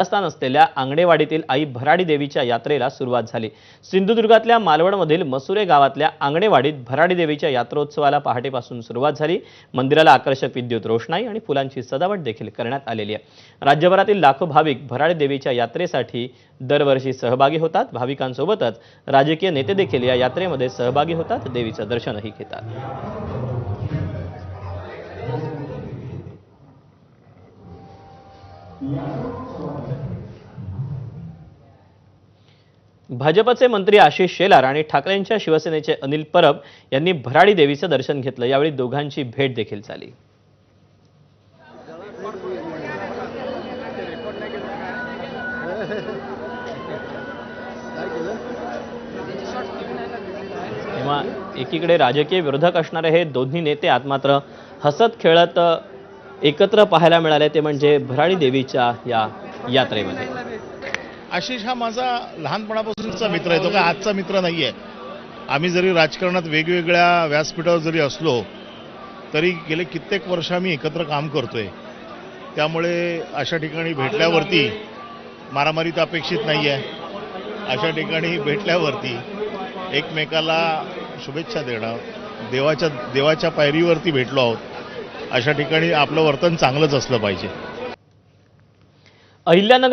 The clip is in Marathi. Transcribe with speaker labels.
Speaker 1: स्थान असलेल्या आंगणेवाडीतील आई भराडी देवीच्या यात्रेला सुरुवात झाली। सिंधुदुर्गातल्या मालवणमधील मसुरे गावातल्या आंगणेवाडीत भराडी देवीच्या यात्रोत्सवाला पहाटेपासून सुरुवात झाली। मंदिराला आकर्षक विद्युत रोषणाई आणि फुलांची सजावट देखील करण्यात आलेली आहे। राज्यभरातील लाखो भाविक भराडी देवीच्या यात्रेसाठी दरवर्षी सहभागी होतात। भाविकांसोबतच राजकीय नेते देखील या यात्रेमध्ये सहभागी होतात, देवीचं दर्शनही घेतात। भाजपचे मंत्री आशिष शेलार आणि ठाकरेंच्या शिवसेनेचे अनिल परब यांनी भराडी देवीचं दर्शन घेतलं। यावेळी दोघांची भेट देखील झाली। तेव्हा एकीकडे राजकीय विरोधक असणारे हे दोन्ही नेते आज मात्र हसत खेळत एकत्र पाहायला मिळाले, ते म्हणजे भराडी देवीच्या या यात्रेमध्ये।
Speaker 2: आशिष हा माझा लहानपणापासूनचा मित्र आहे, तो काय आजचा मित्र नाही आहे। आम्ही जरी राजकारणात वेगवेगळ्या व्यासपीठावर जरी असलो तरी गेले कित्येक वर्ष आम्ही एकत्र काम करतोय। त्यामुळे अशा ठिकाणी भेटल्यावरती मारामारी तर अपेक्षित नाही आहे। अशा ठिकाणी भेटल्यावरती एकमेकाला शुभेच्छा देणं, देवाच्या पायरीवरती भेटलो आहोत, अशा ठिकाणी आपलं वर्तन चांगलंच असलं पाहिजे।
Speaker 1: अहिल्यानगर